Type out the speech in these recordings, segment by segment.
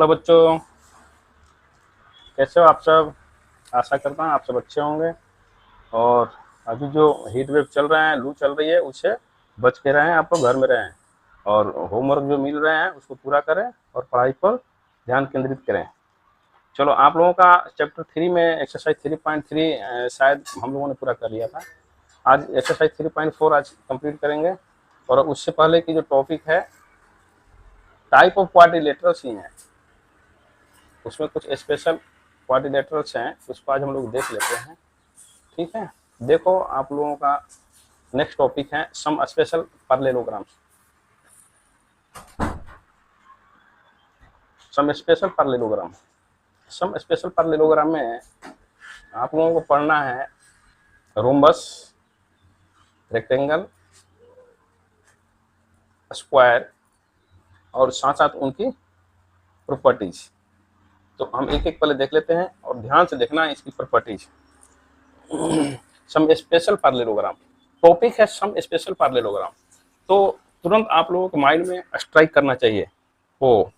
Hello बच्चों, कैसे हो आप सब। आशा करता हूँ आप सब अच्छे होंगे। और अभी जो हीट वेव चल रहा है, लू चल रही है, उससे बच के रहें, आप लोग घर में रहें और होमवर्क जो मिल रहे हैं उसको पूरा करें और पढ़ाई पर ध्यान केंद्रित करें। चलो, आप लोगों का चैप्टर 3 में एक्सरसाइज 3.3 शायद हम लोगों ने पूरा कर लिया था। आज एक्सरसाइज 3.4 आज कंप्लीट करेंगे। और उससे पहले की जो टॉपिक है, टाइप ऑफ क्वाड्रिलेटरल्स ही है, उसमें कुछ स्पेशल क्वाड्रिलेटरल्स हैं, उसको आज हम लोग देख लेते हैं। ठीक है, देखो आप लोगों का नेक्स्ट टॉपिक है some special parallelograms. Some special parallelogram, some special parallelogram में आप लोगों को पढ़ना है रोम्बस, रेक्टेंगल, स्क्वायर और साथ साथ उनकी प्रॉपर्टीज। तो हम एक एक पहले देख लेते हैं और ध्यान से देखना है इसकी properties. Some special parallelogram topic है, सम स्पेशल पैरेललोग्राम। तो तुरंत आप लोगों के माइंड में स्ट्राइक करना चाहिए वो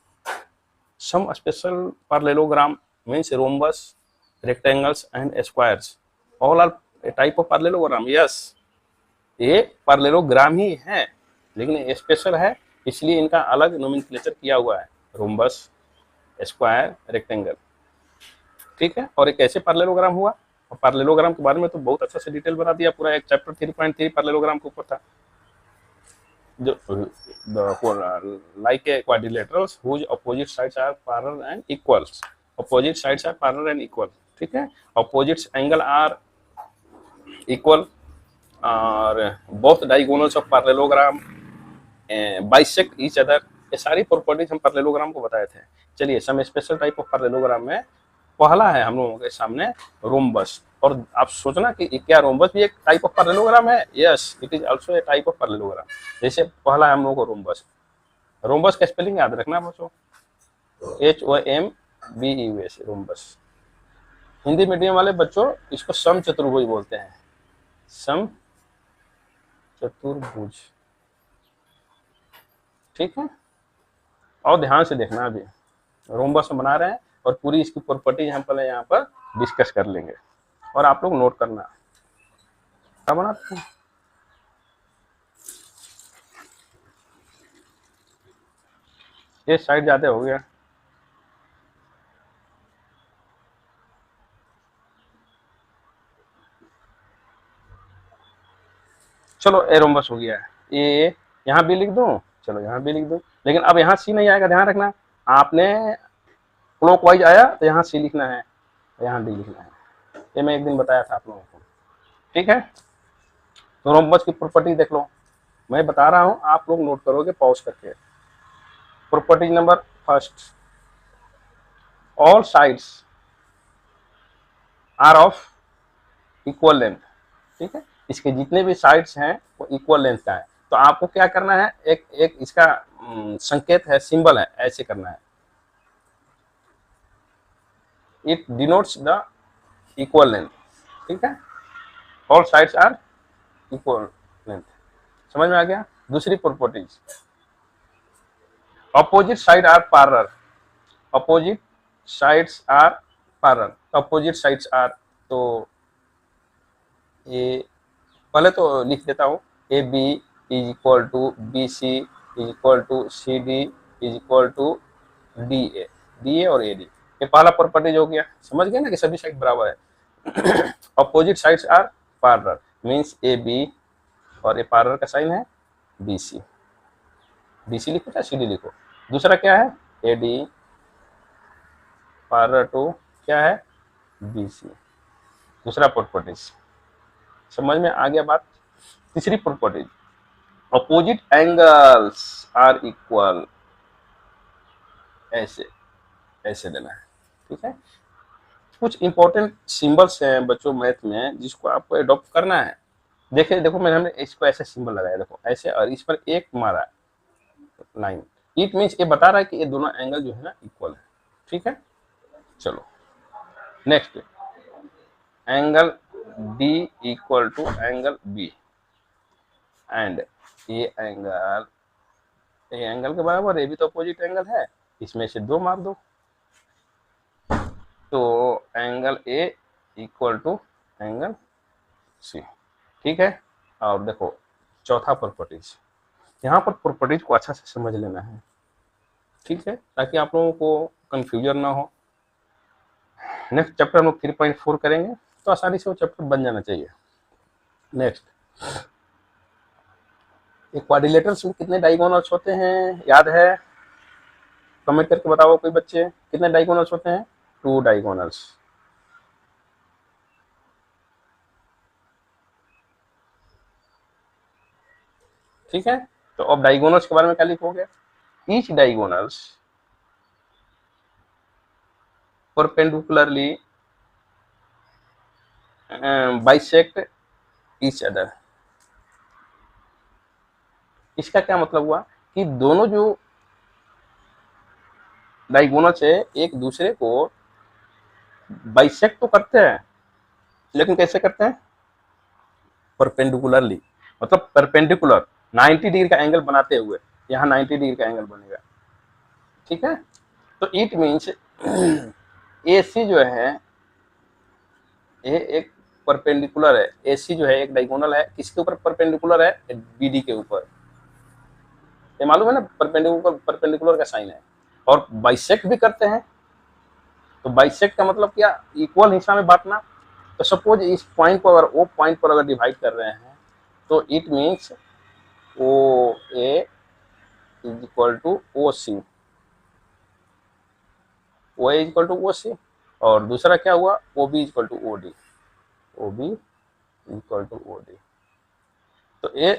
some special parallelogram means rhombus, rectangles and squares all are a type of parallelogram. Yes, ये पैरेललोग्राम ही है लेकिन स्पेशल है, इसलिए इनका अलग नोमेनक्लेचर किया हुआ है, रोम्बस, स्क्वायर, रेक्टेंगल। ठीक है, और एक ऐसे पैरेललोग्राम हुआ, और पैरेललोग्राम के बारे में तो बहुत अच्छा से डिटेल बता दिया, पूरा एक चैप्टर 3.3 पैरेललोग्राम के ऊपर था। जो like a quadrilaterals whose opposite sides are parallel and equal, opposite sides are parallel and equal। ठीक है, opposite angle are equal और both diagonals of parallelogram bisect each other। ये सारी प्रॉपर्टीज हम पैरेललोग्राम को बताए थे। चलिए, some special type of parallelogram में पहला है हम लोगों के सामने रोम्बस। और आप सोचना कि क्या रोम्बस भी एक टाइप ऑफ पैरेललोग्राम है? Yes, it is also a type of parallelogram. जैसे पहला है हम लोगों को रोम्बस। रोम्बस का स्पेलिंग याद रखना बच्चों, HOMBUS, रोम्बस। हिंदी मीडियम वाले बच्चों इसको सम चतुर्भुज बोलते हैं, सम चतुर्भुज। ठीक है, और ध्यान से देखना, अभी रोम्बस हम बना रहे हैं और पूरी इसकी प्रॉपर्टीज हम पहले यहाँ पर डिस्कस कर लेंगे और आप लोग नोट करना क्या बनाते हैं। ये साइड ज्यादा हो गया, चलो ए रोम्बस हो गया है। ये यहाँ भी लिख दूं, चलो यहाँ भी लिख दूं, लेकिन अब यहाँ सी नहीं आएगा, ध्यान रखना। आपने क्लॉकवाइज आया तो यहाँ सी लिखना है, यहाँ डी लिखना है। ये मैं एक दिन बताया था आप लोगों को। ठीक है, तो रोम्बस की प्रॉपर्टी देख लो, मैं बता रहा हूँ, आप लोग नोट करोगे पॉज करके। Property number first, all sides are of equal length. ठीक है, इसके जितने भी साइड्स हैं वो इक्वल लेंथ का है। तो आपको क्या करना है, एक एक इसका संकेत है, सिंबल है, ऐसे करना है। It denotes the equal length. ठीक है, all sides are equal length. समझ में आ गया। दूसरी properties, opposite side are parallel. Opposite sides are parallel, opposite sides are, तो ये पहले तो लिख देता हूँ, A B is equal to B C is equal to C D is equal to D A और ए डी। ये पहला प्रॉपर्टीज हो गया। समझ गए ना कि सभी साइड बराबर है। Opposite sides are parallel means A B और ए पैरेलल का साइन है बी सी। बी सी लिखो या सी डी लिखो। दूसरा क्या है, ए डी पैरेलल टू क्या है, बी सी। दूसरा प्रॉपर्टीज समझ में आ गया बात। तीसरी properties, opposite angles are equal, ऐसे ऐसे देना है। ठीक है, कुछ इंपॉर्टेंट सिंबल्स हैं बच्चों मैथ में जिसको आपको अडॉप्ट करना है। देखिए, देखो मैंने हमने इसको ऐसे सिंबल लगाया, देखो ऐसे, और इस पर एक मारा लाइन। इट मीन्स ये बता रहा है कि ये दोनों एंगल जो है ना इक्वल है। ठीक है, चलो next, angle D equal to angle B and ये एंगल के बराबर, ये भी तो अपोजिट एंगल है, इसमें से दो मार दो। तो angle A equal to angle C, ठीक है। और देखो चौथा प्रॉपर्टीज, यहाँ पर प्रॉपर्टीज को अच्छा से समझ लेना है, ठीक है, ताकि आप लोगों को कंफ्यूजन ना हो। नेक्स्ट चैप्टर हम लोग 3.4 करेंगे, तो आसानी से वो चैप्टर बन जाना चाहिए। नेक्स्ट, एक क्वाड्रिलेटरल्स में कितने डायगोनल्स होते हैं, याद है? कमेंट करके बताओ कोई बच्चे, कितने डायगोनल्स होते हैं? 2 डायगोनल्स। ठीक है, तो अब डायगोनल्स के बारे में क्या लिखोगे? Each diagonals perpendicularly bisect each other. इसका क्या मतलब हुआ कि दोनों जो डायगोनल्स है एक दूसरे को बाइसेक्ट तो करते हैं, लेकिन कैसे करते हैं? परपेंडिकुलरली, मतलब परपेंडिकुलर 90 डिग्री का एंगल बनाते हुए, यहाँ 90 डिग्री का एंगल बनेगा, ठीक है। तो इट मीन्स ए सी जो है ये एक परपेंडिकुलर है, ए सी जो है एक डायगोनल है, किसके ऊपर परपेंडिकुलर है? बी डी के ऊपर। ये मालूम है ना, परपेंडिकुलर, परपेंडिकुलर का साइन है। और बाइसेक्ट भी करते हैं, तो बाइसेक्ट का मतलब क्या? इक्वल हिस्सा में बांटना। तो सपोज इस पॉइंट को अगर ओ पॉइंट पर अगर डिवाइड कर रहे हैं, तो it means O A is equal to O C, O A is equal to O C. और दूसरा क्या हुआ? O B is equal to O D, O B equal to O D. तो ये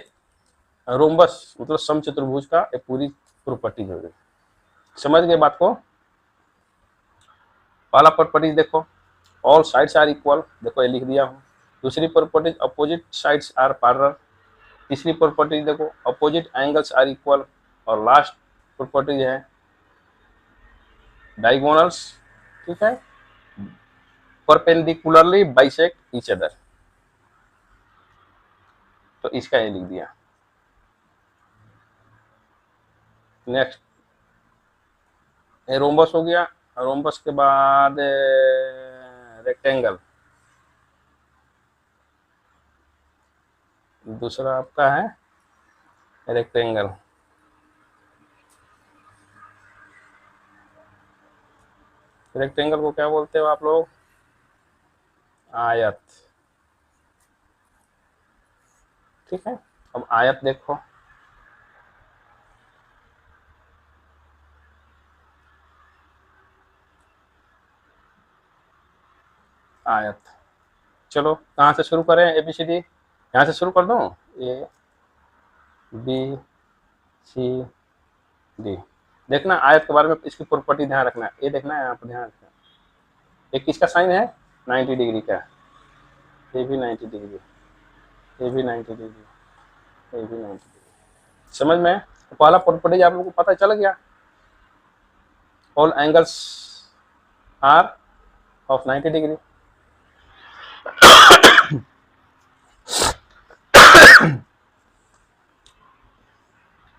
रोम्बस मतलब समचतुर्भुज का एक पूरी प्रॉपर्टी हो गई। समझ गए बात को? पहला प्रॉपर्टी देखो, ऑल साइड्स आर इक्वल, देखो ये लिख दिया हूँ। दूसरी property opposite sides are parallel. तीसरी प्रॉपर्टी देखो अपोजिट एंगल्स आर इक्वल। और लास्ट प्रॉपर्टी है डायगोनल्स, ठीक है, परपेंडिकुलरली बाइसेक्ट ईच अदर। तो इसका ये लिख दिया। नेक्स्ट, ये रोम्बस हो गया। रोम्बस के बाद रेक्टेंगल, दूसरा आपका है रेक्टेंगल। रेक्टेंगल को क्या बोलते हो आप लोग? आयत, ठीक है। अब आयत देखो, आयत, चलो कहाँ से शुरू करें? एबीसीडी यहाँ से शुरू कर दो, ए बी सी डी। देखना आयत के बारे में, इसकी प्रॉपर्टी ध्यान रखना, ये देखना है यहाँ पर, ध्यान रखना। ये किसका साइन है? 90 डिग्री का, ये भी 90 डिग्री, ये भी 90 डिग्री, ये भी 90 डिग्री। समझ में? तो पहला प्रॉपर्टी आप लोगों को पता चल गया, all angles are of 90 degree.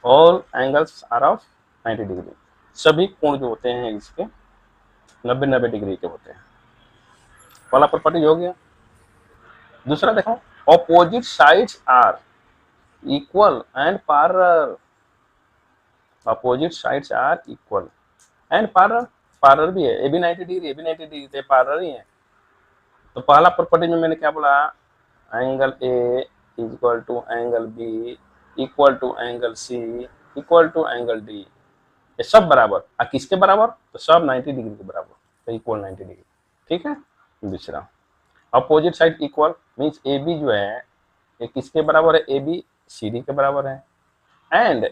All angles are of 90 degree, सभी कोण जो होते हैं इसके 90-90 डिग्री के होते हैं। पहला प्रॉपर्टी हो गया। दूसरा देखो, opposite sides are equal and parallel. Opposite sides are equal and parallel, parallel भी है, ये भी 90 डिग्री, ये भी 90 डिग्री, तो पैरेलल ही है। तो पहला प्रॉपर्टी में मैंने क्या बोला? Angle A is equal to angle B equal to angle C equal to angle D. ये सब बराबर, और किसके बराबर? तो सब 90 डिग्री के बराबर, तो इक्वल 90 डिग्री, ठीक है। दूसरा, opposite side equal means A B जो है ये किसके बराबर है? ए बी सी डी के बराबर है। एंड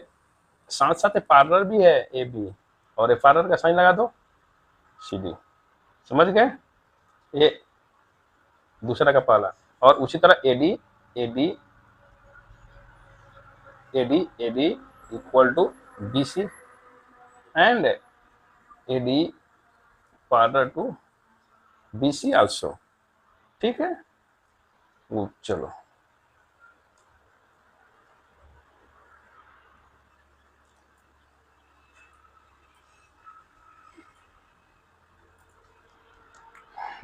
साथ साथ पैरेलल भी है ए बी, और ए पैरेलल का साइन लगा दो सी डी। समझ गए? ये दूसरा का पहला। और उसी तरह A D A D A D A D equal to B C and A D parallel to B C also, ठीक है। वो चलो,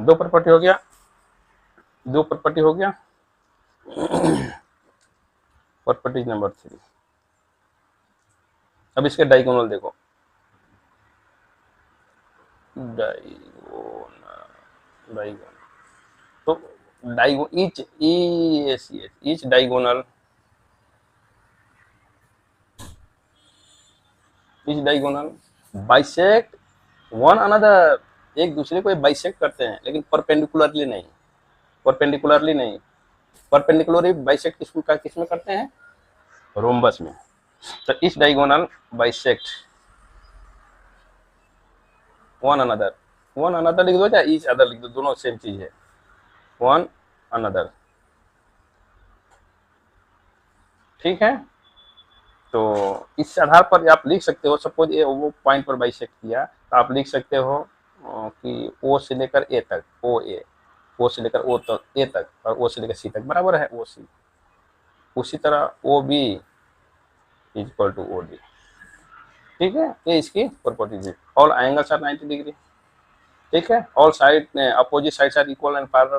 दो प्रॉपर्टी हो गया, दो प्रॉपर्टी हो गया। प्रॉपर्टी नंबर 3, अब इसके डायगोनल देखो, डायगोनल, डायगोनल, तो diagonal each diagonal, each diagonal bisect one another, एक दूसरे को बाइसेक्ट करते हैं, लेकिन परपेंडिकुलरली नहीं, परपेंडिकुलरली नहीं, परपेंडिकुलरली बाइसेक्ट किसमें करते हैं, रोम्बस में। तो each diagonal bisect one another, one another लिख दो या ईच अदर लिख दो, दोनों सेम चीज है, वन अनदर, ठीक है। तो इस आधार पर आप लिख सकते हो, सपोज ये वो पॉइंट पर बाइसेक्ट किया, तो आप लिख सकते हो कि ओ से लेकर ए तक, ओ से लेकर ओ तक ए तक, और ओ से लेकर सी तक बराबर है ओ सी। उसी तरह O B is equal to O D, ठीक है। ये इसकी प्रॉपर्टीज है। ऑल एंगल्स आर 90 डिग्री, ठीक है। All side opposite sides are equal and parallel,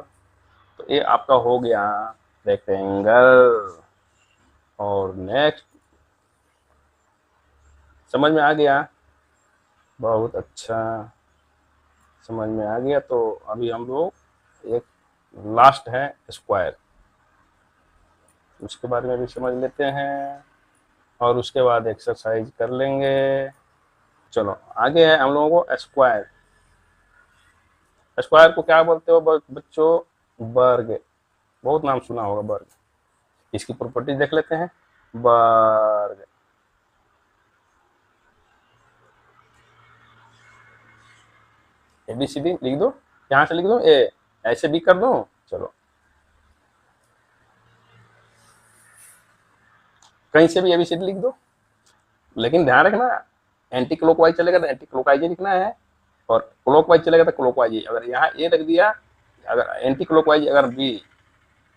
तो ये आपका हो गया रेक्टेंगल। और नेक्स्ट, समझ में आ गया, बहुत अच्छा, समझ में आ गया। तो अभी हम लोग एक लास्ट है स्क्वायर, उसके बारे में भी समझ लेते हैं और उसके बाद एक्सरसाइज कर लेंगे। चलो आगे है हम लोगों को स्क्वायर। स्क्वायर को क्या बोलते हो बच्चों, वर्ग, बहुत नाम सुना होगा वर्ग। इसकी प्रॉपर्टी देख लेते हैं, वर्ग, ABCD लिख दो, यहाँ से लिख दो, ए ऐसे भी कर दो, चलो कहीं से भी ABCD लिख दो, लेकिन ध्यान रखना एंटी क्लॉकवाइज चलेगा तो एंटी क्लॉकवाइज ही लिखना है, और क्लॉकवाइज चलेगा तो क्लॉकवाइज। अगर यहाँ ए रख दिया, अगर एंटी क्लॉकवाइज अगर बी,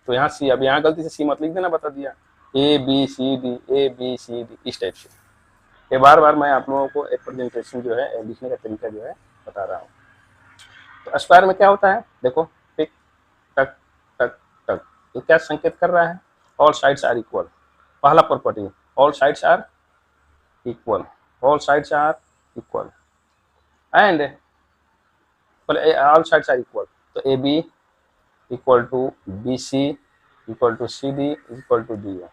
तो यहाँ सी, अब यहाँ गलती से सी मत लिख देना, बता दिया ABCD, ABCD इस टाइप से। ये बार बार मैं आप लोगों को एक प्रेजेंटेशन जो है, लिखने का तरीका जो है बता रहा हूँ। तो स्क्वायर में क्या होता है, देखो टिक टक टक टक, ये क्या संकेत कर रहा है, ऑल साइड्स आर इक्वल। पहला property, all sides are equal, all sides are equal, and all sides are equal, तो AB equal to BC equal to CD equal to DA,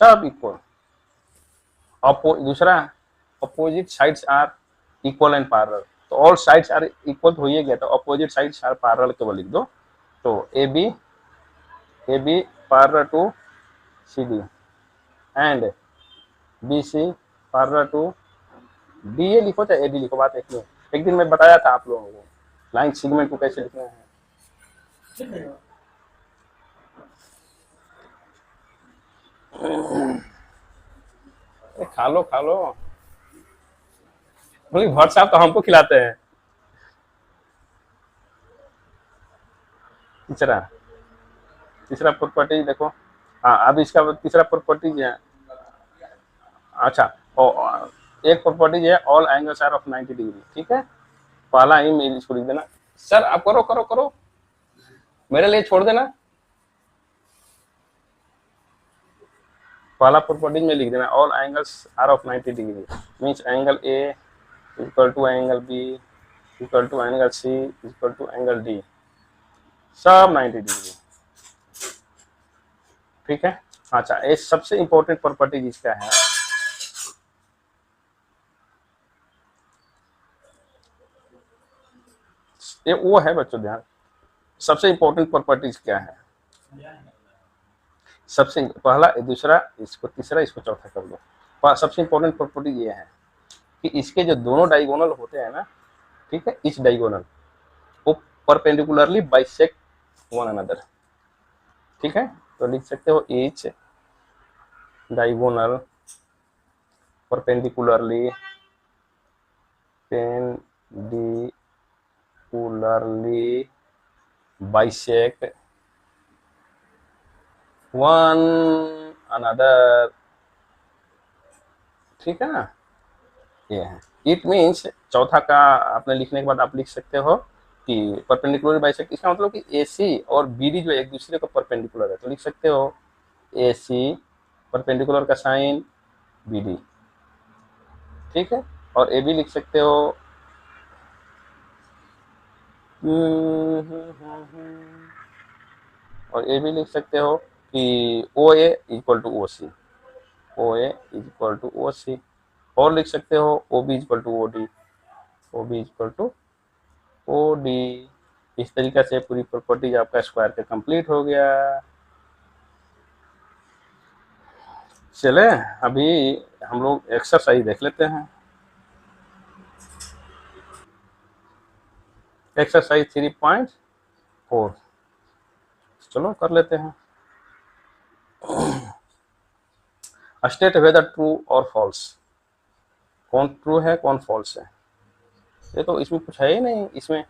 सब इक्वल। दूसरा, opposite sides are equal and parallel, तो all sides are equal हो ही गया, तो opposite sides are parallel केवल लिख दो, तो AB parallel to CD and BC parallel to DA लिखो चाहे AD लिखो, बात एक दिन मैं बताया था आप लोगों को लाइन सेगमेंट को कैसे लिखना है। खा लो खा लो, भर साहब तो हमको खिलाते हैं। तीसरा, तीसरा प्रॉपर्टी देखो, हाँ अब इसका तीसरा प्रॉपर्टी है, अच्छा एक प्रॉपर्टी है all angles are of 90 degree, ठीक है। पहला ही मैं इसको लिख देना, सर आप करो करो करो, मेरे लिए छोड़ देना। पहला प्रॉपर्टी में लिख देना all angles are of 90 degree, means angle A equal to angle B equal to angle C equal to angle D, सब 90 डिग्री, ठीक है। अच्छा ये सबसे इंपॉर्टेंट प्रॉपर्टी जिसका है, ये वो है बच्चों, ध्यान, सबसे इंपॉर्टेंट प्रॉपर्टीज क्या है, सबसे पहला, दूसरा, इसको तीसरा, इसको चौथा कर दो। सबसे इंपॉर्टेंट प्रॉपर्टी ये है कि इसके जो दोनों डायगोनल होते हैं ना, ठीक है, इस डायगोनल वो परपेंडिकुलरली बाइसेक्ट वन अनदर, ठीक है। तो लिख सकते हो each diagonal perpendicularly bisect one another, ठीक है ना। ये है, इट मीन्स, चौथा का आपने लिखने के बाद आप लिख सकते हो कि परपेंडिकुलर बाइसेक्ट, इसका मतलब कि AC और BD जो एक दूसरे को परपेंडिकुलर है, तो लिख सकते हो AC परपेंडिकुलर का साइन BD, ठीक है। और AB लिख सकते हो और AB लिख सकते हो कि OA equal to OC, OA equal to OC, और लिख सकते हो OB equal to OD, OB equal to OD। इस तरीके से पूरी प्रॉपर्टीज आपका स्क्वायर का कंप्लीट हो गया। चले अभी हम लोग एक्सरसाइज देख लेते हैं। एक्सरसाइज 3.4 चलो कर लेते हैं। स्टेट वेदर ट्रू और फॉल्स, कौन ट्रू है कौन फॉल्स है, ये तो इसमें कुछ है ही नहीं इसमें,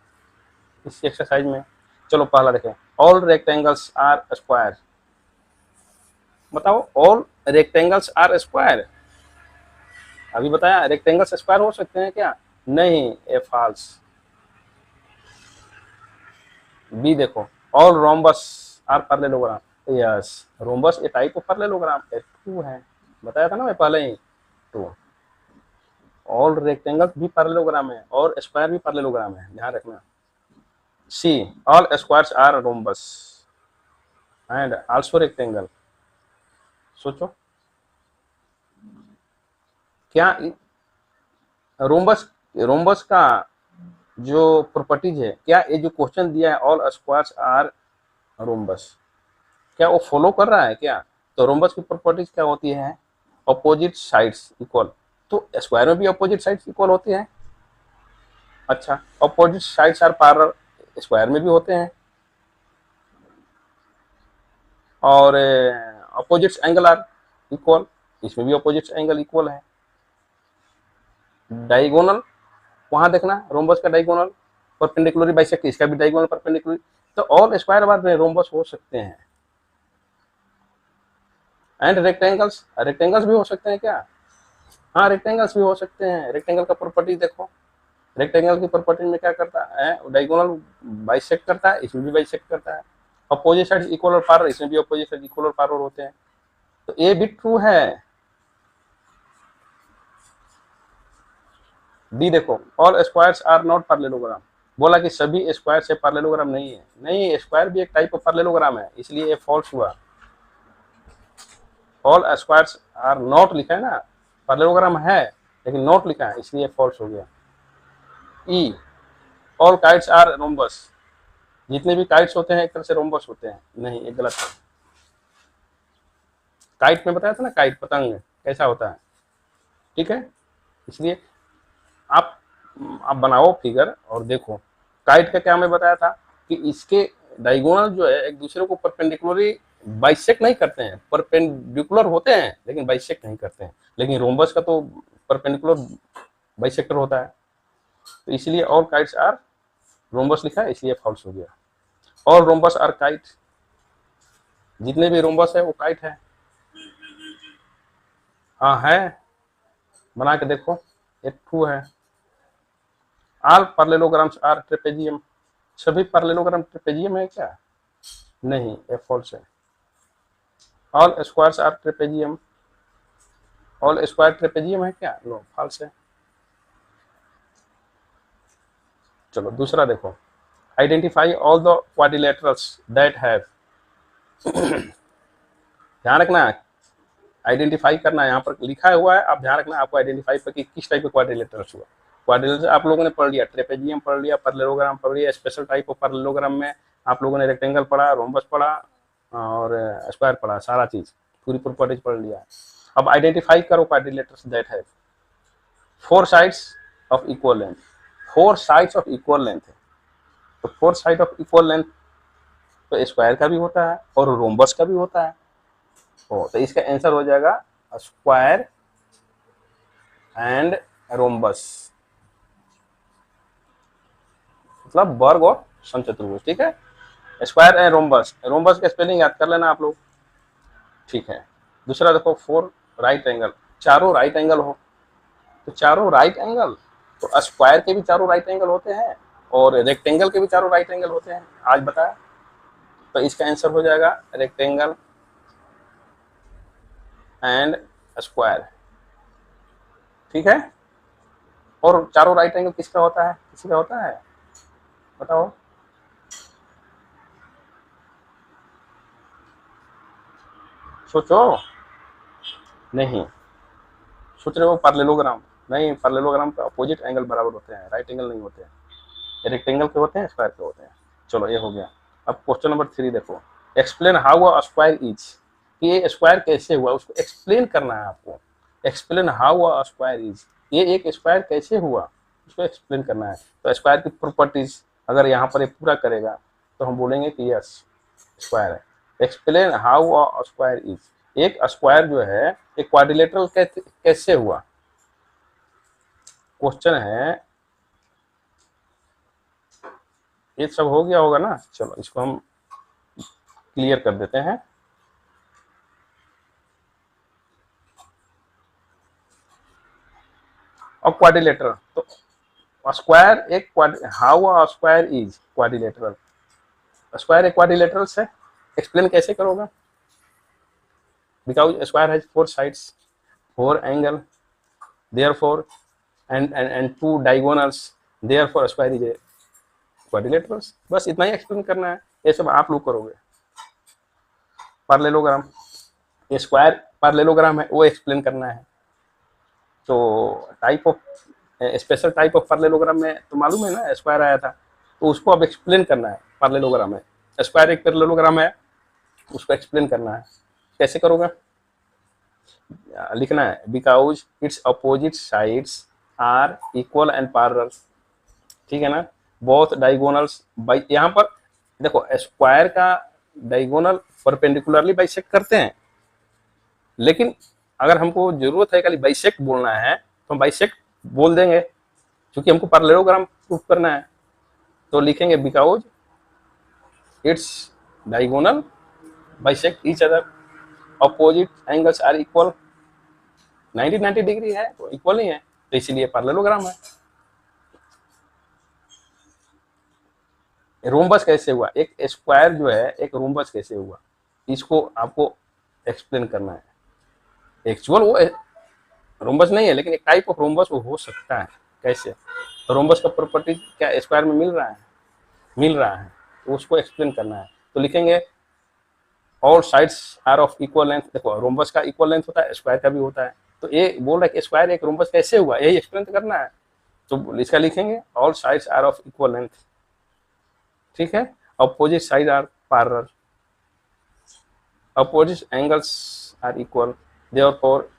इस एक्सरसाइज में। चलो पहला देखें, ऑल रेक्टेंगल्स आर स्क्वायर। बताओ ऑल रेक्टेंगल्स आर स्क्वायर, अभी बताया रेक्टेंगल्स स्क्वायर हो सकते हैं क्या, नहीं, ए फॉल्स। बी देखो, all rhombus are parallelogram, yes, rhombus a type of parallelogram, A true है, बताया था ना मैं पहले ही, ट्रू। ऑल रेक्टेंगल्स भी पैरेललोग्राम है और स्क्वायर भी पैरेललोग्राम है, ध्यान रखना। C, all squares are rhombus and also rectangle. सोचो क्या रोम्बस, रोम्बस का जो प्रॉपर्टीज है, क्या ये जो क्वेश्चन दिया है ऑल स्क्वायर्स आर रोम्बस, क्या वो फॉलो कर रहा है क्या? तो रोम्बस की प्रॉपर्टीज क्या होती है, अपोजिट साइड्स इक्वल, तो स्क्वायर में भी अपोजिट साइड्स इक्वल होती है। अच्छा, opposite sides are parallel, square में भी होते हैं, और अपोजिट एंगल आर इक्वल, इसमें भी अपोजिट एंगल इक्वल है। डायगोनल वहां देखना, रोम्बस का डायगोनल परपेंडिकुलर बाइसेक्ट, इसका भी डायगोनल परपेंडिकुलर, तो ऑल स्क्वायर बार में रोम्बस हो सकते हैं। एंड रेक्टेंगल्स, रेक्टेंगल्स भी हो सकते हैं क्या? हाँ, रेक्टेंगल्स भी हो सकते हैं। रेक्टेंगल का प्रॉपर्टी देखो, रेक्टेंगल की प्रॉपर्टी में क्या करता है, डायगोनल बाइसेक्ट करता है, इसमें भी बाइसेक्ट करता है। अपोजिट साइड इक्वल और पैरेलल, इसमें भी अपोजिट साइड इक्वल और पैरेलल होते हैं, तो ये भी ट्रू है। डी देखो, all squares are not parallelogram, बोला कि सभी स्क्वायर से पैरेललोग्राम नहीं है, नहीं, स्क्वायर भी एक टाइप ऑफ पैरेललोग्राम है, इसलिए ये फॉल्स हुआ। ऑल स्क्वायर्स आर नॉट लिखा है ना, पैरेललोग्राम है लेकिन नॉट लिखा है, इसलिए फॉल्स हो गया। ई, ऑल काइट्स आर रोम्बस, जितने भी काइट्स होते हैं एक तरह से रोम्बस होते हैं, नहीं, ये गलत है। काइट में बताया था ना, काइट पतंग कैसा होता है, ठीक है। इसलिए आप बनाओ फिगर और देखो, काइट का क्या मैं बताया था कि इसके डायगोनल जो है एक दूसरे को परपेंडिकुलरली बाइसेक्ट नहीं करते हैं, परपेंडिकुलर होते हैं लेकिन बाइसेक्ट नहीं करते हैं, लेकिन रोम्बस का तो परपेंडिकुलर बाइसेक्टर होता है, तो इसलिए ऑल काइट्स आर रोम्बस लिखा है, इसलिए फॉल्स हो गया। ऑल रोम्बस आर काइट, जितने भी रोम्बस है वो काइट है, हाँ है, बना के देखो, ये ट्रू है। ऑल पैरेललोग्राम्स आर ट्रेपेजियम, सभी पैरेललोग्राम ट्रेपेजियम है क्या? नहीं, ये फॉल्स है। All squares are trapezium, all square trapezium है क्या? नो, फॉल्स है। चलो दूसरा देखो, identify all the quadrilaterals that have, ध्यान रखना, आइडेंटिफाई करना है, यहाँ पर लिखा हुआ है, आप ध्यान रखना आपको आइडेंटिफाई पर कि किस टाइप का क्वाड्रिलेटरल्स हुआ। क्वाड्रिलेटरल आप लोगों ने पढ़ लिया, ट्रेपेजियम पढ़ लिया, पैरेललोग्राम पढ़ लिया, स्पेशल टाइप ऑफ पैरेललोग्राम में आप लोगों ने रेक्टेंगल पढ़ा, रोम्बस पढ़ा और स्क्वायर पढ़ा, सारा चीज पूरी प्रॉपर्टीज पढ़ लिया। अब आइडेंटिफाई करो quadrilaterals that have four sides of equal length, four sides of equal length है, तो four side of equal length तो स्क्वायर का भी होता है और रोम्बस का भी होता है, तो इसका आंसर हो जाएगा स्क्वायर एंड रोम्बस, मतलब वर्ग और समचतुर्भुज, ठीक है। स्क्वायर एंड रोम्बस, रोम्बस का स्पेलिंग याद कर लेना आप लोग, ठीक है। दूसरा देखो, फोर राइट एंगल, चारों राइट एंगल हो, तो चारों राइट एंगल, तो स्क्वायर के भी चारों राइट एंगल होते हैं, और रेक्टेंगल के भी चारों राइट एंगल होते हैं, आज बताया। तो इसका आंसर हो जाएगा रेक्टेंगल एंड स्क्वायर। ठीक है, और चारों राइट एंगल किसका होता है, किसी का होता है, बताओ। सोचो, नहीं सोच रहे हो पैरेललोग्राम, नहीं पैरेललोग्राम का अपोजिट एंगल बराबर होते हैं, राइट एंगल नहीं होते हैं, रेक्टेंगल के होते हैं, स्क्वायर के होते हैं। चलो ये हो गया। अब क्वेश्चन नंबर 3 देखो, explain how a square is, ये स्क्वायर कैसे हुआ उसको एक्सप्लेन करना है आपको। Explain how a square is, ये एक स्क्वायर कैसे हुआ उसको एक्सप्लेन करना है। तो स्क्वायर की प्रॉपर्टीज अगर यहाँ पर ये पूरा करेगा तो हम बोलेंगे कि यस स्क्वायर है। Explain how a square is, एक स्क्वायर जो है एक क्वाड्रिलेटरल कैसे हुआ, क्वेश्चन है। ये सब हो गया होगा ना, चलो इसको हम क्लियर कर देते हैं। और क्वाड्रिलेटरल, तो स्क्वायर एक how a square is quadrilateral, square एक क्वाड्रिलेटरल से एक्सप्लेन कैसे करोगे, because square has 4 sides, 4 angle, therefore and 2 diagonals, therefore square is a quadrilateral. बस इतना ही एक्सप्लेन करना है, ये सब आप लोग करोगे। पैरेललोग्राम, ये स्क्वायर पैरेललोग्राम है वो एक्सप्लेन करना है। तो type of special type of parallelogram में तो मालूम है ना स्क्वायर आया था, तो उसको अब एक्सप्लेन करना है पैरेललोग्राम में। स्क्वायर एक पैरेललोग्राम है, उसको एक्सप्लेन करना है। कैसे करोगे, लिखना है because it's opposite sides are equal and parallel. ठीक है ना, बोथ डायगोनल्स बाई, यहाँ पर देखो स्क्वायर का डायगोनल परपेंडिकुलरली बाइसेक्ट करते हैं, लेकिन अगर हमको जरूरत है खाली बाइसेक्ट बोलना है तो हम बाइसेक्ट बोल देंगे, क्योंकि हमको पैरेललोग्राम प्रूफ करना है। तो लिखेंगे because it's diagonal bisect each other, opposite angles are equal, 90 degree है तो इक्वल ही है, तो इसीलिए पैरेललोग्राम है। रोम्बस कैसे हुआ, एक स्क्वायर जो है एक रोम्बस कैसे हुआ, इसको आपको एक्सप्लेन करना है। एक्चुअल वो रोम्बस नहीं है, लेकिन एक टाइप ऑफ रोम्बस वो हो सकता है। कैसे, तो रोम्बस का प्रॉपर्टी क्या स्क्वायर में मिल रहा है, मिल रहा है, तो उसको एक्सप्लेन करना है। तो लिखेंगे all sides are of equal length. देखो रोम्बस का इक्वल लेंथ होता है, स्क्वायर का भी होता है, तो ये बोल रहा है कि स्क्वायर एक रोम्बस कैसे हुआ, यही एक्सप्लेन करना है। तो इसका लिखेंगे all sides are of equal length. ठीक है, opposite side are parallel, opposite angles are equal, therefore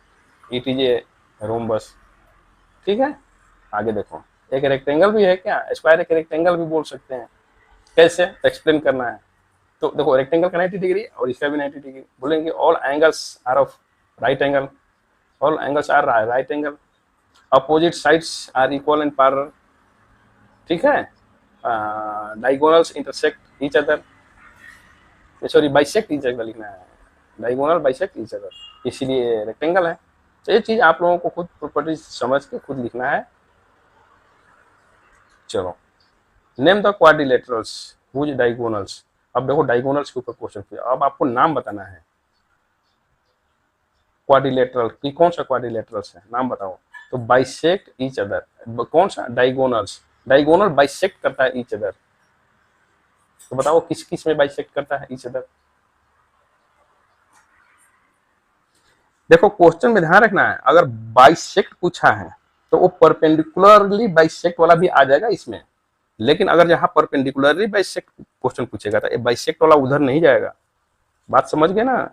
it is a rhombus. ठीक है, आगे देखो, एक रेक्टेंगल भी है क्या, स्क्वायर एक रेक्टेंगल भी बोल सकते हैं। कैसे एक्सप्लेन करना है, तो देखो रेक्टेंगल का 90 डिग्री और इसका भी 90 डिग्री, बोलेंगे all angles are of right angle, all angles are right angle, opposite sides are equal and parallel. ठीक है, diagonals intersect each other, sorry bisect each other लिखना है, डायगोनल बाइसेक्ट ईच अदर, इसीलिए rectangle है। तो ये चीज आप लोगों को खुद प्रॉपर्टी समझ के खुद लिखना है। चलो, name the quadrilaterals whose diagonals. अब देखो डायगोनल्स के ऊपर क्वेश्चन किया, अब आपको नाम बताना है क्वाड्रिलेटरल की, कौन सा क्वाड्रिलेटरल्स है, नाम बताओ। तो बाइसेक्ट ईच अदर, कौन सा डायगोनल्स, डायगोनल बाइसेक्ट करता है ईच अदर, तो बताओ किस किस में बाइसेक्ट करता है ईच अदर। देखो क्वेश्चन में ध्यान रखना है, अगर बाइसेक्ट पूछा है तो वो परपेंडिकुलरली बाइसेक्ट वाला भी आ जाएगा इसमें, लेकिन अगर जहां परपेंडिकुलरली बाइसेक्ट क्वेश्चन पूछेगा तो ये बाइसेक्ट वाला उधर नहीं जाएगा। बात समझ गए ना,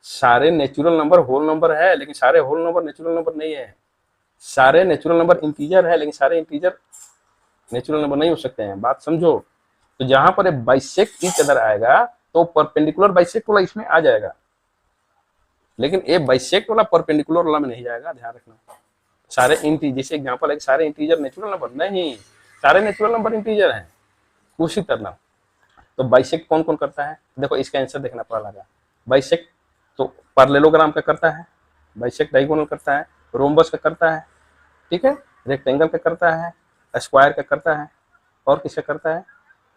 सारे नेचुरल नंबर होल नंबर है, लेकिन सारे होल नंबर नेचुरल नंबर नहीं है। सारे नेचुरल नंबर इंटीजर है, लेकिन सारे इंटीजर नेचुरल नंबर नहीं हो सकते हैं, बात समझो। तो जहां पर बाइसेक्ट ईच अदर आएगा तो परपेंडिकुलर बाइसेक्ट वाला इसमें आ जाएगा, लेकिन ये बाइसेक्ट वाला परपेंडिकुलर वाला में नहीं जाएगा, ध्यान रखना। सारे इंटीजर, जैसे एग्जांपल है सारे इंटीजर नेचुरल नंबर नहीं, सारे नेचुरल नंबर इंटीजर हैं, उसी तरह। तो बाइसेक्ट कौन कौन करता है, देखो इसका आंसर देखना पड़ेगा। बाइसेक्ट तो पैरेललोग्राम का करता है, बाइसेक्ट डायगोनल करता है, रोम्बस का करता है, ठीक है, रेक्टेंगल का करता है, स्क्वायर का करता है और किसका करता है,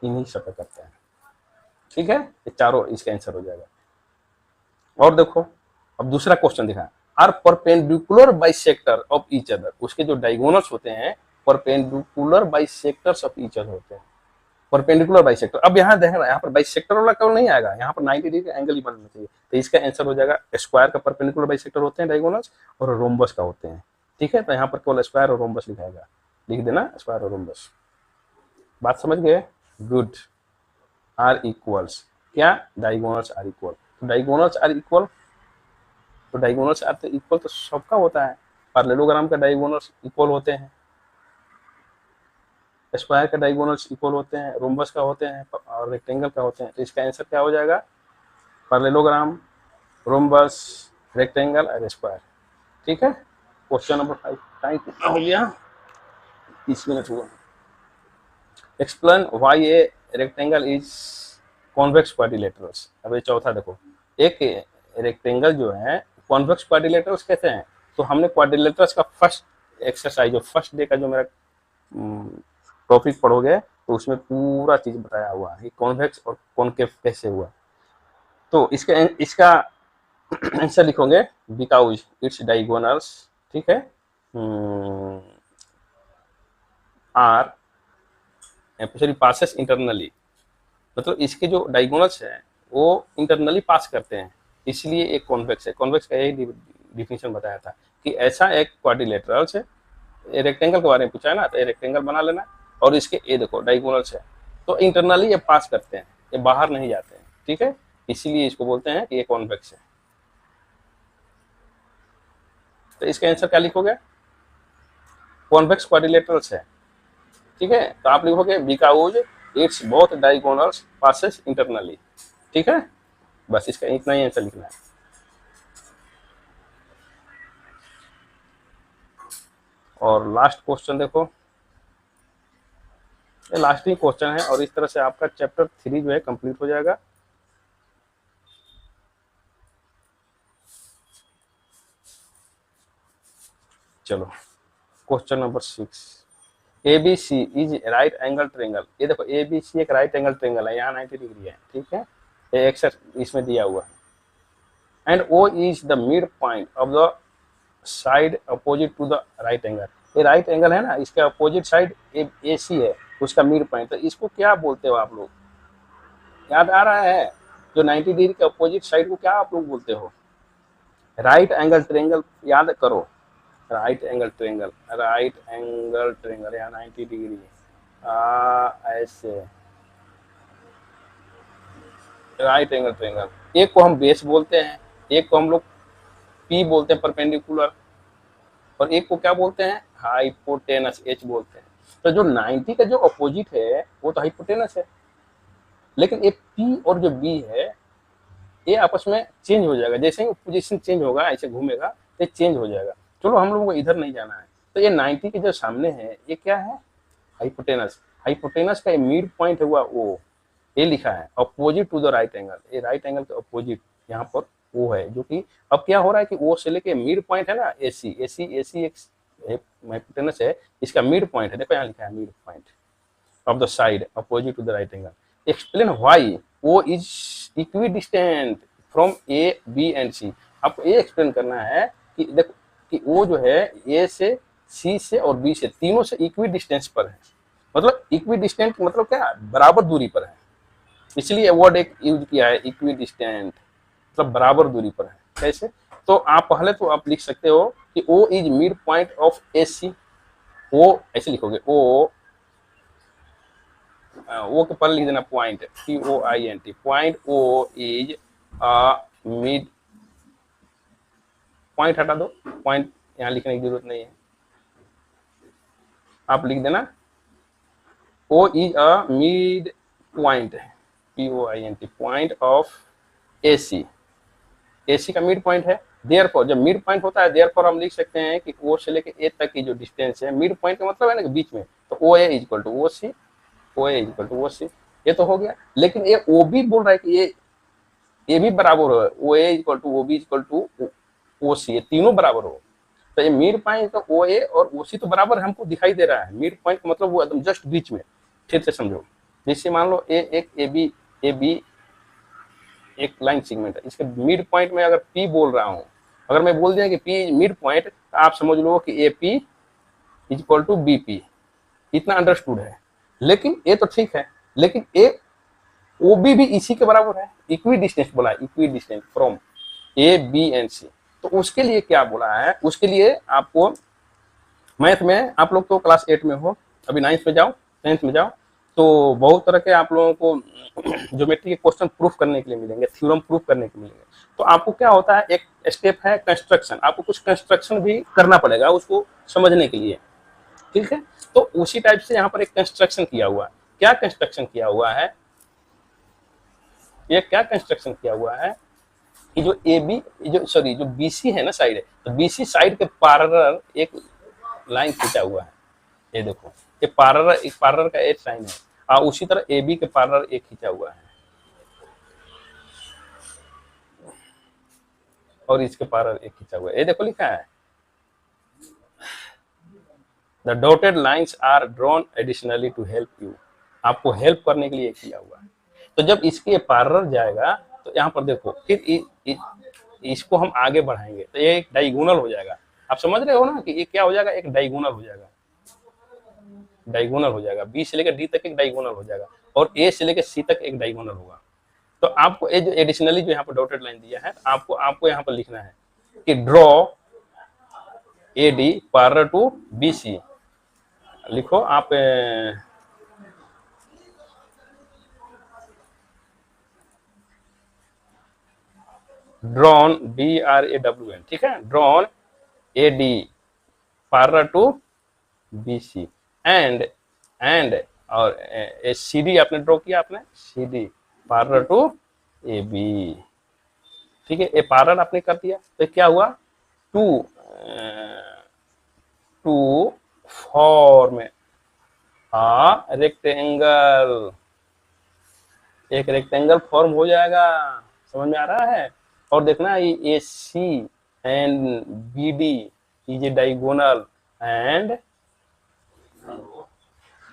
इन्हीं सब का करता है। ठीक है, ये चारों इसका आंसर हो जाएगा। और देखो अब दूसरा क्वेश्चन दिखा, are perpendicular bisector of each other, उसके जो डायगोनल्स होते हैं perpendicular bisectors of each other होते हैं, परपेंडिकुलर बाइसेक्टर। अब यहाँ देखना, यहाँ पर बाइसेक्टर वाला केवल नहीं आएगा, यहाँ पर 90 डिग्री का एंगल ही बनना चाहिए, तो इसका आंसर हो जाएगा स्क्वायर का परपेंडिकुलर बाइसेक्टर होते हैं डायगोनल्स, और रोम्बस का होते हैं। ठीक है, तो यहाँ पर केवल स्क्वायर और रोम्बस लिखाएगा, लिख देना स्क्वायर और रोम्बस। बात समझ गए, गुड। आर इक्वल्स क्या, डायगोनल्स आर इक्वल, तो डायगोनल्स आर इक्वल, तो डायगोनल्स आर तो इक्वल तो सबका होता है, पैरेललोग्राम का डायगोनल्स इक्वल होते हैं, स्क्वायर का डायगोनल्स इक्वल होते हैं, रोम्बस का होते हैं और रेक्टेंगल का होते हैं। तो इसका आंसर क्या हो जाएगा, पैरेललोग्राम, रोम्बस, रेक्टेंगल और स्क्वायर। ठीक है, क्वेश्चन नंबर 5 टाइम कितना हो गया, 30 मिनट हुआ। Explain why a rectangle is convex quadrilaterals. अब ये चौथा देखो, एक रेक्टेंगल जो है कॉन्वेक्स क्वाड्रिलेटरल्स कहते हैं। तो हमने क्वाड्रिलेटरल्स का फर्स्ट एक्सरसाइज जो फर्स्ट डे का जो मेरा टॉपिक पढ़ोगे तो उसमें पूरा चीज बताया हुआ है, कॉन्वेक्स और कॉनकेव कैसे हुआ। तो इसका आंसर लिखोगे बिकॉज इट्स डायगोनल्स, ठीक है, आर सॉरी पासेस इंटरनली, मतलब इसके जो डायगोनल्स है वो इंटरनली पास करते हैं, इसलिए एक कॉन्वेक्स है। कॉन्वेक्स का यही डिफिनेशन बताया था कि ऐसा एक क्वाड्रिलेटरल्स है, रेक्टेंगल के बारे में पूछा है ना, तो ये रेक्टेंगल बना लेना, और इसके ये देखो डायगोनल्स है, तो इंटरनली ये पास करते हैं, ये बाहर नहीं जाते हैं। ठीक है, इसीलिए इसको बोलते हैं कि ये कॉन्वेक्स है। तो इसका आंसर क्या लिखोगे, कॉन्वेक्स क्वाड्रिलेटरल्स है। ठीक है, तो आप लिखोगे because it's both diagonals passes internally. ठीक है, बस इसका इतना ही आंसर लिखना है। और लास्ट क्वेश्चन देखो, ये लास्ट ही क्वेश्चन है, और इस तरह से आपका चैप्टर 3 जो है कंप्लीट हो जाएगा। चलो question number 6, ABC is right angle triangle. ये देखो ABC एक राइट एंगल ट्रेंगल है, यहाँ 90 डिग्री है। ठीक है, ये एक्स इसमें दिया हुआ है, and O is the mid point of the side opposite to the right angle. ये राइट एंगल है ना, इसके अपोजिट साइड AC है, उसका मिड पॉइंट, तो इसको क्या बोलते हो आप लोग, याद आ रहा है, जो 90 डिग्री के अपोजिट साइड को क्या आप लोग बोलते हो, राइट एंगल ट्रेंगल, याद करो, right angle triangle, right angle triangle, यहाँ 90 डिग्री ऐसे राइट एंगल ट्रेंगल। एक को हम बेस बोलते हैं, एक को हम लोग P बोलते हैं परपेंडिकुलर, और एक को क्या बोलते हैं, हाइपोटेनस H बोलते हैं। तो जो 90 का जो अपोजिट है वो तो हाइपोटेनस है, लेकिन ये P और जो B है ये आपस में चेंज हो जाएगा, जैसे ही पोजीशन चेंज होगा ऐसे घूमेगा तो चेंज हो जाएगा। चलो हम लोगों को इधर नहीं जाना है, तो ये 90 के जो सामने है ये क्या है, हाइपोटेनस। हाइपोटेनस का मिड पॉइंट हुआ O, ये लिखा है opposite to the right angle, ये राइट एंगल के अपोजिट यहाँ पर O है, जो कि अब क्या हो रहा है कि O से लेके मिड पॉइंट है ना AC एक हाइपोटेनस है, इसका मिड पॉइंट है, देखो यहाँ लिखा है mid point of the side opposite to the right angle. Explain why O is equidistant from A, B and C। आपको ये एक्सप्लेन करना है कि देखो कि O जो है A से, C से और B से, तीनों से इक्वी डिस्टेंस पर है। मतलब इक्वी डिस्टेंट मतलब क्या, बराबर दूरी पर है, इसलिए वर्ड एक यूज किया है इक्वी डिस्टेंट, मतलब बराबर दूरी पर है। कैसे, तो आप पहले तो आप लिख सकते हो कि O is mid point of AC, O ऐसे लिखोगे, O के पर लिख देना point, POINT, point O is mid point, हटा दो पॉइंट, यहाँ लिखने की जरूरत नहीं है, आप लिख देना O is a mid point, POINT, point of AC, AC का मिड पॉइंट है। देयरफॉर जब मिड पॉइंट होता है, देयरफॉर हम लिख सकते हैं कि O से लेके A तक की जो डिस्टेंस है, मिड पॉइंट का मतलब है ना बीच में, तो OA is equal to OC, OA is equal to OC, ये तो हो गया। लेकिन ये OB बोल रहा है कि ये भी बराबर हो, OA is equal to OB is equal to OC, ये तीनों बराबर हो। तो ये मिड पॉइंट तो ओ ए और ओ सी तो बराबर हमको दिखाई दे रहा है। मिड पॉइंट का मतलब वो एकदम जस्ट बीच में, ठीक से समझो। जैसे मान लो ए बी एक लाइन सेगमेंट है, इसके मिड पॉइंट में अगर पी बोल रहा हूँ, अगर मैं बोल दिया कि पी मिड पॉइंट, तो आप समझ लो कि A P is equal to B P, इतना अंडरस्टूड है। लेकिन ये तो ठीक है, लेकिन ए ओ बी भी इसी के बराबर है, इक्वी डिस्टेंस बोला है, equidistance from A B and C. तो उसके लिए क्या बोला है, उसके लिए आपको मैथ में, आप लोग तो क्लास 8 में हो, अभी 9th में जाओ, 10th में जाओ, तो बहुत तरह के आप लोगों को ज्योमेट्री के क्वेश्चन प्रूफ करने के लिए मिलेंगे, थ्योरम प्रूफ करने के लिए मिलेंगे। तो आपको क्या होता है, एक स्टेप है कंस्ट्रक्शन, आपको कुछ कंस्ट्रक्शन भी करना पड़ेगा उसको समझने के लिए, ठीक है। तो उसी टाइप से यहाँ पर एक कंस्ट्रक्शन किया हुआ है। क्या कंस्ट्रक्शन किया हुआ है, ये क्या कंस्ट्रक्शन किया हुआ है कि जो ए बी, जो बी सी है ना साइड है, तो बी सी साइड के पैरेलल एक लाइन खींचा हुआ है। ये देखो, ये पैरेलल का एक साइन है, और उसी तरह ए बी के पैरेलल एक खींचा हुआ है, और इसके पैरेलल एक खींचा हुआ है। ये देखो लिखा है, the dotted lines are drawn additionally to help you, आपको हेल्प करने के लिए किया हुआ है। तो जब इसके पैरेलल जाएगा, तो यहाँ पर देखो, फिर इसको हम आगे बढ़ाएंगे तो ये एक डायगोनल हो जाएगा। आप समझ रहे हो ना कि ये क्या हो जाएगा, एक डायगोनल हो जाएगा, डायगोनल हो जाएगा। बी से लेकर डी तक एक डायगोनल हो जाएगा, और ए से लेकर सी तक एक डायगोनल होगा। तो आपको ये जो एडिशनली जो यहाँ पर डॉटेड लाइन दिया है, आपको यहाँ पर लिखना है कि draw A D parallel to B C. लिखो आप, ड्रॉन DRAWN, ठीक है, drawn A D parallel to B C and और सी डी आपने ड्रॉ किया, आपने C D parallel to A B, ठीक है। ए पैरेलल आपने कर दिया, तो क्या हुआ, टू फॉर्म रेक्टेंगल, एक रेक्टेंगल फॉर्म हो जाएगा। समझ में आ रहा है। और देखना, ये A C and B D is a diagonal and,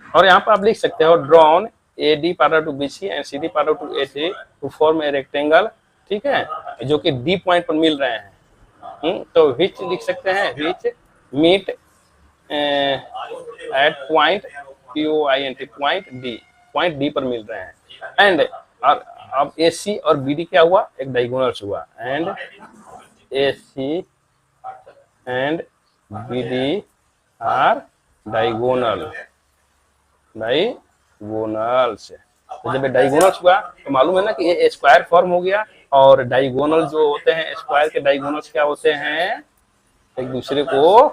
और यहाँ पर आप लिख सकते हो drawn A D parallel to B C and C D parallel to A C to form a rectangle, ठीक है, जो कि डी पॉइंट पर मिल रहे हैं। तो विच लिख सकते हैं, which meet at point POINT, point D पर मिल रहे हैं। एंड और अब ए सी और बी डी क्या हुआ, एक डायगोनल्स हुआ, and A C and B D are diagonals. तो जब डायगोनल्स हुआ तो मालूम है ना कि ये स्क्वायर फॉर्म हो गया, और डायगोनल जो होते हैं, स्क्वायर के डायगोनल्स क्या होते हैं, एक दूसरे को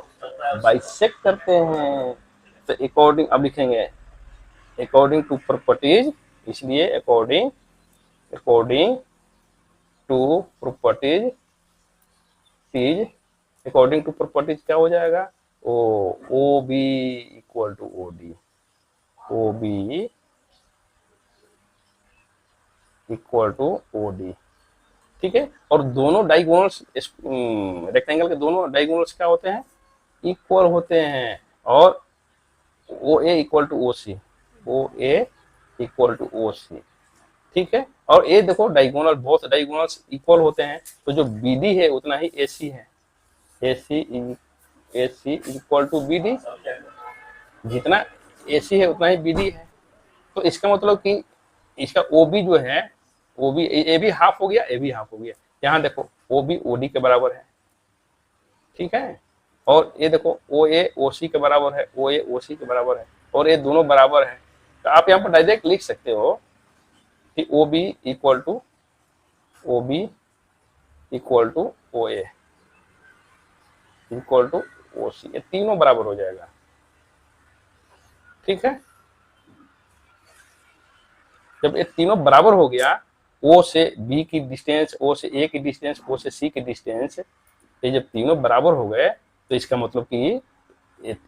बाइसेक्ट करते हैं। तो अकॉर्डिंग, अब लिखेंगे अकॉर्डिंग टू प्रॉपर्टीज, इसलिए अकॉर्डिंग टू प्रॉपर्टीज क्या हो जाएगा, O B equal to O D, O B equal to O D, ठीक है। और दोनों डायगोनल्स, रेक्टेंगल के दोनों डायगोनल्स क्या होते हैं, इक्वल होते हैं, और ओ A equal to O C, O A equal to O सी, ठीक है। और ये देखो डायगोनल, बहुत डायगोनल्स इक्वल होते हैं, तो जो बी डी है उतना ही ए सी है, ए सी इक्वल टू बी डी, जितना ए सी है उतना ही बी डी है। तो इसका मतलब कि इसका ओ बी जो है, ओ बी ए भी हाफ हो गया, ए भी हाफ हो गया। यहाँ देखो ओ बी ओ डी के बराबर है, ठीक है। और ये देखो ओ ए ओ सी के बराबर है, ओ ए ओ सी के बराबर है, और ये दोनों बराबर है। तो आप यहाँ पर डायरेक्ट लिख सकते हो कि O B equal to O A equal to O C, ये तीनों बराबर हो जाएगा, ठीक है। जब ये तीनों बराबर हो गया, ओ से बी की डिस्टेंस, ओ से ए की डिस्टेंस, ओ से सी की डिस्टेंस, ये जब तीनों बराबर हो गए, तो इसका मतलब कि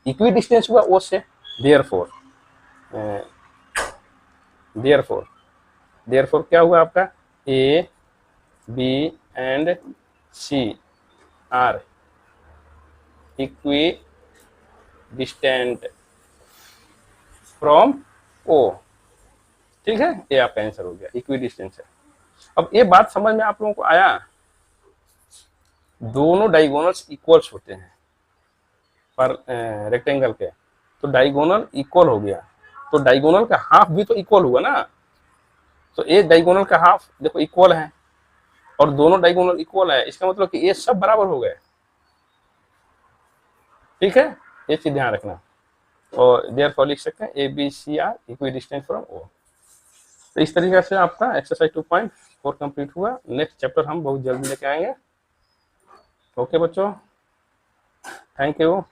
इक्वी डिस्टेंस हुआ ओ से। देयरफॉर क्या हुआ आपका, A B and C are equidistant from O. ठीक है, ये आपका आंसर हो गया, इक्वी डिस्टेंस है। अब ये बात समझ में आप लोगों को आया, दोनों डायगोनल्स इक्वल्स होते हैं पर रेक्टेंगल के, तो डायगोनल इक्वल हो गया, तो डायगोनल का हाफ भी तो इक्वल हुआ ना। तो ये डायगोनल का हाफ देखो इक्वल है, और दोनों डायगोनल इक्वल है, इसका मतलब कि ये सब बराबर हो गए। ठीक है, ये चीज ध्यान रखना। और देयरफॉर लिख सकते हैं A B C are equidistance from O. तो इस तरीके से आपका एक्सरसाइज 2.4 कंप्लीट हुआ। नेक्स्ट चैप्टर हम बहुत जल्दी लेके आएंगे। ओके बच्चों, थैंक यू।